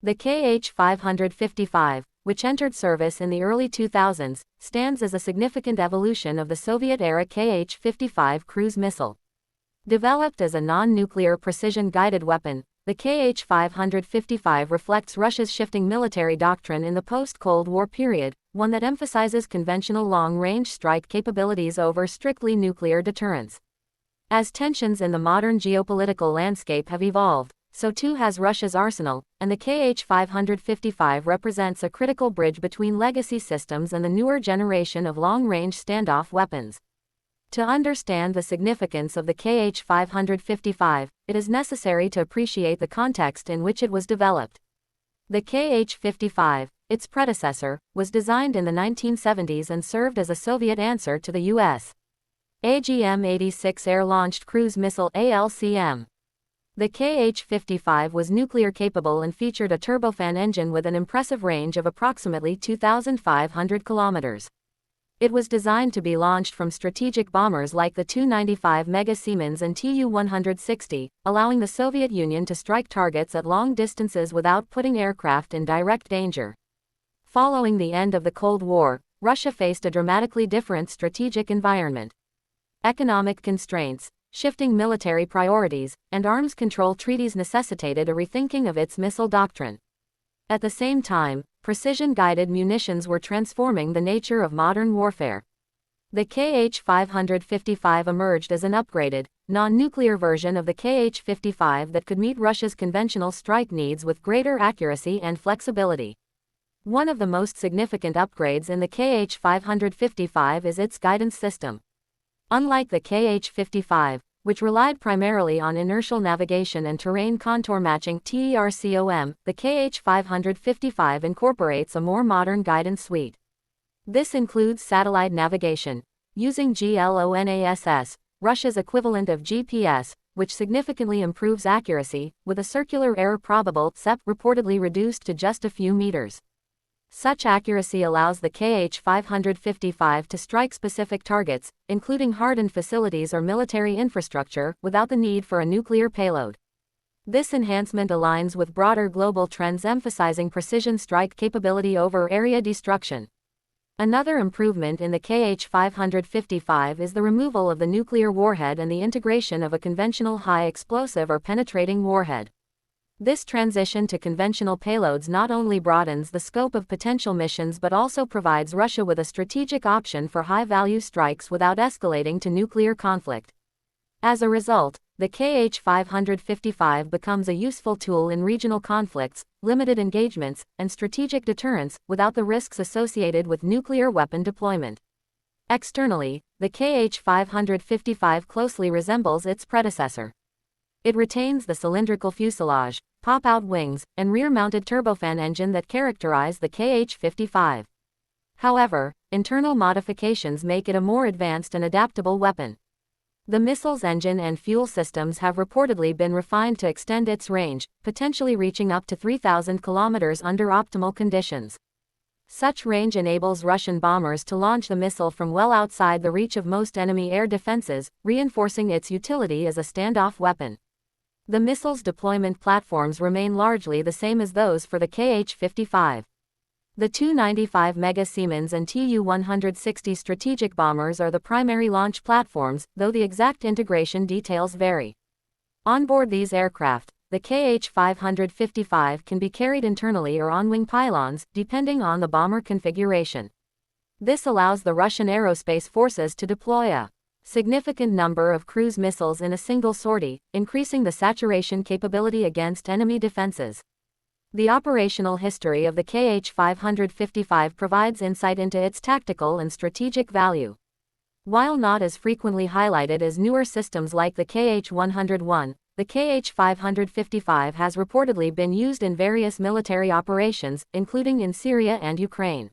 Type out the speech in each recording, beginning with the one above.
The Kh-555, which entered service in the early 2000s, stands as a significant evolution of the Soviet-era Kh-55 cruise missile. Developed as a non-nuclear precision-guided weapon, the Kh-555 reflects Russia's shifting military doctrine in the post-Cold War period, one that emphasizes conventional long-range strike capabilities over strictly nuclear deterrence. As tensions in the modern geopolitical landscape have evolved, so too has Russia's arsenal, and the Kh-555 represents a critical bridge between legacy systems and the newer generation of long-range standoff weapons. To understand the significance of the Kh-555, it is necessary to appreciate the context in which it was developed. The Kh-55, its predecessor, was designed in the 1970s and served as a Soviet answer to the U.S. AGM-86 air-launched cruise missile ALCM. The Kh-55 was nuclear-capable and featured a turbofan engine with an impressive range of approximately 2,500 kilometers. It was designed to be launched from strategic bombers like the Tu-95 Mega Siemens and Tu-160, allowing the Soviet Union to strike targets at long distances without putting aircraft in direct danger. Following the end of the Cold War, Russia faced a dramatically different strategic environment. Economic constraints, shifting military priorities, and arms control treaties necessitated a rethinking of its missile doctrine. At the same time, precision-guided munitions were transforming the nature of modern warfare. The Kh-555 emerged as an upgraded, non-nuclear version of the Kh-55 that could meet Russia's conventional strike needs with greater accuracy and flexibility. One of the most significant upgrades in the Kh-555 is its guidance system. Unlike the Kh-55, which relied primarily on inertial navigation and terrain contour matching (TERCOM), the Kh-555 incorporates a more modern guidance suite. This includes satellite navigation, using GLONASS, Russia's equivalent of GPS, which significantly improves accuracy, with a circular error probable (CEP) reportedly reduced to just a few meters. Such accuracy allows the Kh-555 to strike specific targets, including hardened facilities or military infrastructure, without the need for a nuclear payload. This enhancement aligns with broader global trends emphasizing precision strike capability over area destruction. Another improvement in the Kh-555 is the removal of the nuclear warhead and the integration of a conventional high-explosive or penetrating warhead. This transition to conventional payloads not only broadens the scope of potential missions but also provides Russia with a strategic option for high-value strikes without escalating to nuclear conflict. As a result, the Kh-555 becomes a useful tool in regional conflicts, limited engagements, and strategic deterrence, without the risks associated with nuclear weapon deployment. Externally, the Kh-555 closely resembles its predecessor. It retains the cylindrical fuselage, pop-out wings, and rear-mounted turbofan engine that characterize the Kh-55. However, internal modifications make it a more advanced and adaptable weapon. The missile's engine and fuel systems have reportedly been refined to extend its range, potentially reaching up to 3,000 kilometers under optimal conditions. Such range enables Russian bombers to launch the missile from well outside the reach of most enemy air defenses, reinforcing its utility as a standoff weapon. The missile's deployment platforms remain largely the same as those for the Kh-55. The Tu-95 Mega Siemens and Tu-160 strategic bombers are the primary launch platforms, though the exact integration details vary. Onboard these aircraft, the Kh-555 can be carried internally or on wing pylons, depending on the bomber configuration. This allows the Russian aerospace forces to deploy a significant number of cruise missiles in a single sortie, increasing the saturation capability against enemy defenses. The operational history of the Kh-555 provides insight into its tactical and strategic value. While not as frequently highlighted as newer systems like the Kh-101, the Kh-555 has reportedly been used in various military operations, including in Syria and Ukraine.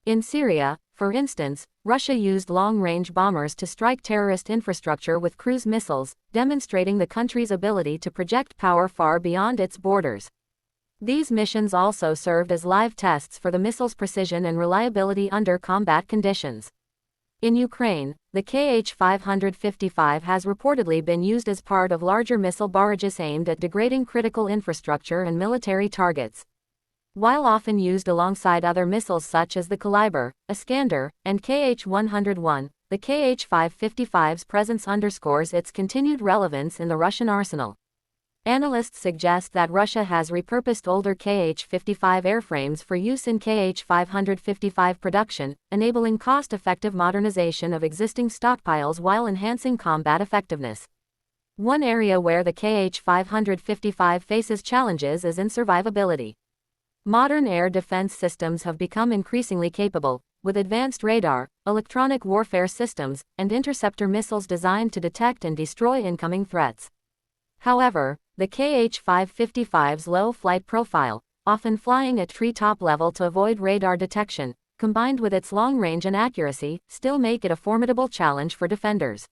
In Syria, for instance, Russia used long-range bombers to strike terrorist infrastructure with cruise missiles, demonstrating the country's ability to project power far beyond its borders. These missions also served as live tests for the missile's precision and reliability under combat conditions. In Ukraine, the Kh-555 has reportedly been used as part of larger missile barrages aimed at degrading critical infrastructure and military targets. While often used alongside other missiles such as the Kaliber, Iskander, and Kh-101, the Kh-555's presence underscores its continued relevance in the Russian arsenal. Analysts suggest that Russia has repurposed older Kh-55 airframes for use in Kh-555 production, enabling cost-effective modernization of existing stockpiles while enhancing combat effectiveness. One area where the Kh-555 faces challenges is in survivability. Modern air defense systems have become increasingly capable, with advanced radar, electronic warfare systems, and interceptor missiles designed to detect and destroy incoming threats. However, the Kh-555's low flight profile, often flying at treetop level to avoid radar detection, combined with its long range and accuracy, still make it a formidable challenge for defenders.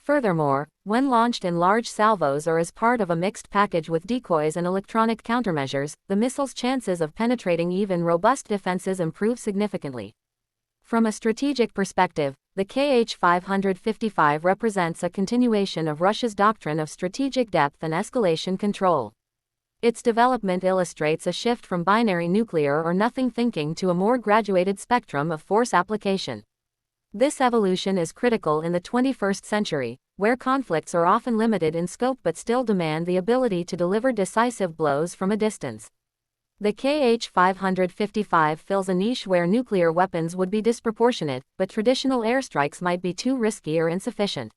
Furthermore, when launched in large salvos or as part of a mixed package with decoys and electronic countermeasures, the missile's chances of penetrating even robust defenses improve significantly. From a strategic perspective, the Kh-555 represents a continuation of Russia's doctrine of strategic depth and escalation control. Its development illustrates a shift from binary nuclear or nothing thinking to a more graduated spectrum of force application. This evolution is critical in the 21st century, where conflicts are often limited in scope but still demand the ability to deliver decisive blows from a distance. The Kh-555 fills a niche where nuclear weapons would be disproportionate, but traditional airstrikes might be too risky or insufficient.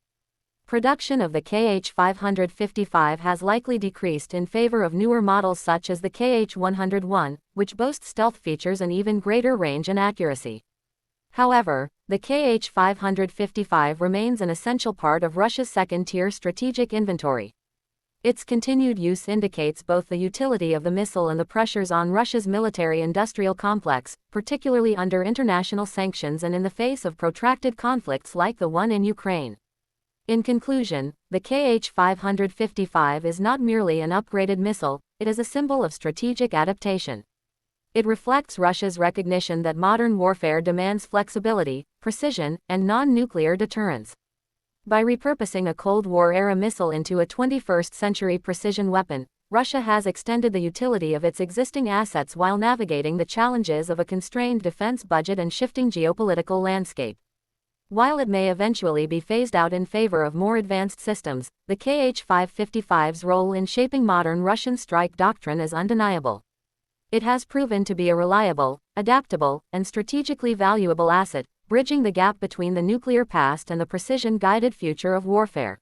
Production of the Kh-555 has likely decreased in favor of newer models such as the Kh-101, which boast stealth features and even greater range and accuracy. However, the Kh-555 remains an essential part of Russia's second-tier strategic inventory. Its continued use indicates both the utility of the missile and the pressures on Russia's military-industrial complex, particularly under international sanctions and in the face of protracted conflicts like the one in Ukraine. In conclusion, the Kh-555 is not merely an upgraded missile, it is a symbol of strategic adaptation. It reflects Russia's recognition that modern warfare demands flexibility, precision, and non-nuclear deterrence. By repurposing a Cold War-era missile into a 21st-century precision weapon, Russia has extended the utility of its existing assets while navigating the challenges of a constrained defense budget and shifting geopolitical landscape. While it may eventually be phased out in favor of more advanced systems, the Kh-555's role in shaping modern Russian strike doctrine is undeniable. It has proven to be a reliable, adaptable, and strategically valuable asset, bridging the gap between the nuclear past and the precision-guided future of warfare.